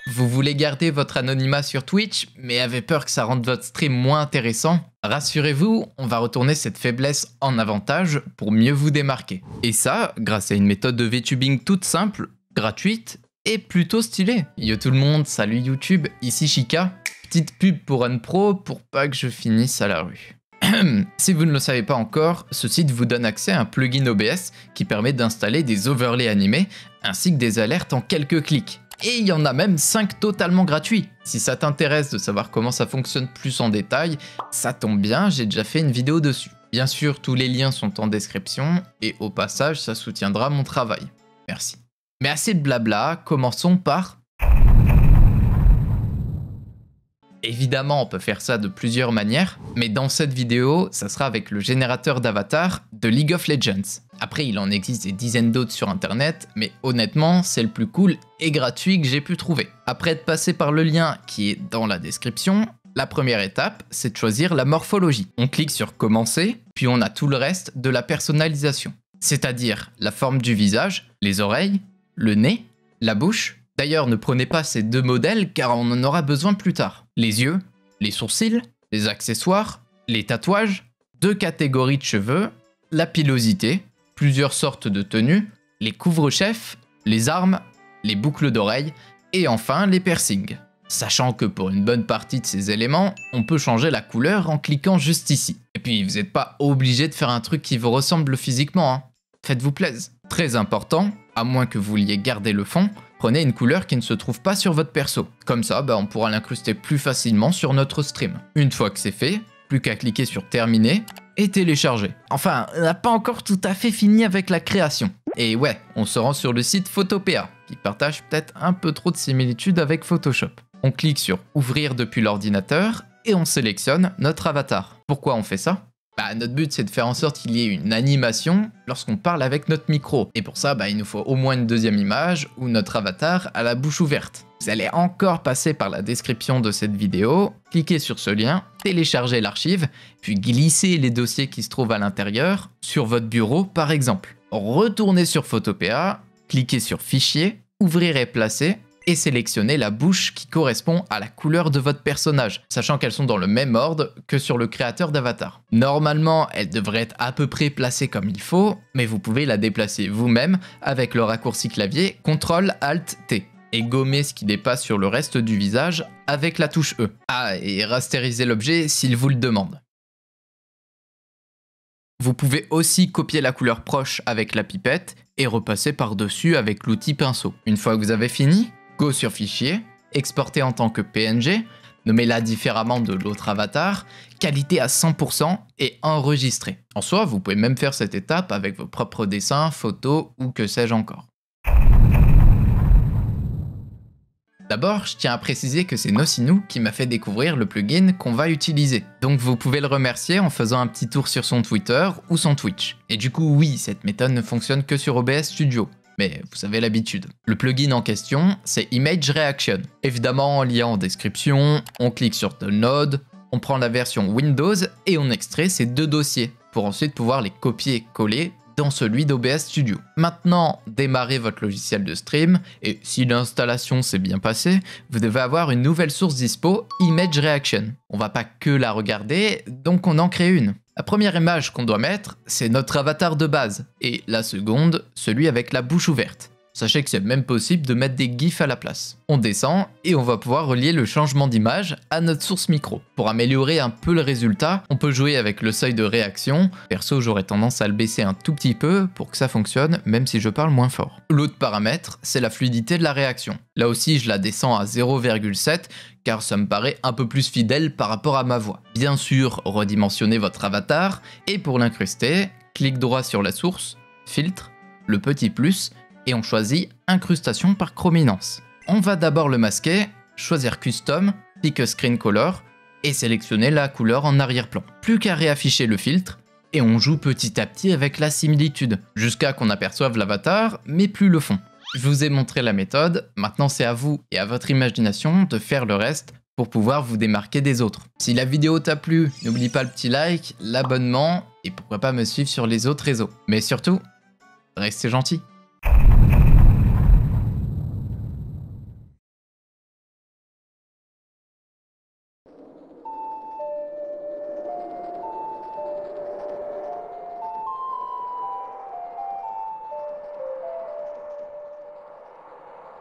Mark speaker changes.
Speaker 1: Vous voulez garder votre anonymat sur Twitch, mais avez peur que ça rende votre stream moins intéressant? Rassurez-vous, on va retourner cette faiblesse en avantage pour mieux vous démarquer. Et ça, grâce à une méthode de VTubing toute simple, gratuite et plutôt stylée. Yo tout le monde, salut YouTube, ici Chica. Petite pub pour Unpro pour pas que je finisse à la rue. Si vous ne le savez pas encore, ce site vous donne accès à un plugin OBS qui permet d'installer des overlays animés ainsi que des alertes en quelques clics. Et il y en a même 5 totalement gratuits. Si ça t'intéresse de savoir comment ça fonctionne plus en détail, ça tombe bien, j'ai déjà fait une vidéo dessus. Bien sûr, tous les liens sont en description et au passage, ça soutiendra mon travail. Merci. Mais assez de blabla, commençons par... Évidemment, on peut faire ça de plusieurs manières, mais dans cette vidéo, ça sera avec le générateur d'avatar de League of Legends. Après, il en existe des dizaines d'autres sur internet, mais honnêtement, c'est le plus cool et gratuit que j'ai pu trouver. Après être passé par le lien qui est dans la description, la première étape, c'est de choisir la morphologie. On clique sur commencer, puis on a tout le reste de la personnalisation. C'est-à-dire la forme du visage, les oreilles, le nez, la bouche. D'ailleurs, ne prenez pas ces deux modèles car on en aura besoin plus tard. Les yeux, les sourcils, les accessoires, les tatouages, 2 catégories de cheveux, la pilosité, plusieurs sortes de tenues, les couvre-chefs, les armes, les boucles d'oreilles et enfin les piercings. Sachant que pour une bonne partie de ces éléments, on peut changer la couleur en cliquant juste ici. Et puis vous n'êtes pas obligé de faire un truc qui vous ressemble physiquement, hein. Faites-vous plaisir. Très important, à moins que vous vouliez garder le fond, prenez une couleur qui ne se trouve pas sur votre perso. Comme ça, on pourra l'incruster plus facilement sur notre stream. Une fois que c'est fait, plus qu'à cliquer sur terminer et télécharger. Enfin, on n'a pas encore tout à fait fini avec la création. Et ouais, on se rend sur le site Photopea, qui partage peut-être un peu trop de similitudes avec Photoshop. On clique sur ouvrir depuis l'ordinateur et on sélectionne notre avatar. Pourquoi on fait ça ? Notre but c'est de faire en sorte qu'il y ait une animation lorsqu'on parle avec notre micro. Et pour ça, il nous faut au moins une deuxième image où notre avatar a la bouche ouverte. Vous allez encore passer par la description de cette vidéo, cliquez sur ce lien, téléchargez l'archive, puis glissez les dossiers qui se trouvent à l'intérieur sur votre bureau par exemple. Retournez sur Photopea, cliquez sur Fichier, Ouvrir et placer, et sélectionnez la bouche qui correspond à la couleur de votre personnage, sachant qu'elles sont dans le même ordre que sur le créateur d'avatar. Normalement, elle devrait être à peu près placée comme il faut, mais vous pouvez la déplacer vous-même avec le raccourci clavier CTRL-ALT-T et gommer ce qui dépasse sur le reste du visage avec la touche E. Ah, et rasteriser l'objet s'il vous le demande. Vous pouvez aussi copier la couleur proche avec la pipette et repasser par-dessus avec l'outil pinceau. Une fois que vous avez fini, go sur Fichier, exporter en tant que PNG, nommez-la différemment de l'autre avatar, qualité à 100% et enregistrer. En soi, vous pouvez même faire cette étape avec vos propres dessins, photos ou que sais-je encore. D'abord, je tiens à préciser que c'est Nocinou qui m'a fait découvrir le plugin qu'on va utiliser. Donc vous pouvez le remercier en faisant un petit tour sur son Twitter ou son Twitch. Et du coup, oui, cette méthode ne fonctionne que sur OBS Studio. Mais vous avez l'habitude. Le plugin en question, c'est Image Reaction. Évidemment, en lien en description, on clique sur Download, on prend la version Windows et on extrait ces 2 dossiers pour ensuite pouvoir les copier-coller dans celui d'OBS Studio. Maintenant, démarrez votre logiciel de stream et si l'installation s'est bien passée, vous devez avoir une nouvelle source dispo, Image Reaction. On va pas que la regarder, donc on en crée une. La première image qu'on doit mettre, c'est notre avatar de base, et la seconde, celui avec la bouche ouverte. Sachez que c'est même possible de mettre des gifs à la place. On descend et on va pouvoir relier le changement d'image à notre source micro. Pour améliorer un peu le résultat, on peut jouer avec le seuil de réaction. Perso, j'aurais tendance à le baisser un tout petit peu pour que ça fonctionne, même si je parle moins fort. L'autre paramètre, c'est la fluidité de la réaction. Là aussi, je la descends à 0,7 car ça me paraît un peu plus fidèle par rapport à ma voix. Bien sûr, redimensionnez votre avatar et pour l'incruster, clic droit sur la source, filtre, le petit plus, et on choisit incrustation par chrominance. On va d'abord le masquer, choisir custom, pick a screen color et sélectionner la couleur en arrière-plan. Plus qu'à réafficher le filtre et on joue petit à petit avec la similitude jusqu'à qu'on aperçoive l'avatar mais plus le fond. Je vous ai montré la méthode, maintenant c'est à vous et à votre imagination de faire le reste pour pouvoir vous démarquer des autres. Si la vidéo t'a plu, n'oublie pas le petit like, l'abonnement et pourquoi pas me suivre sur les autres réseaux. Mais surtout, restez gentils.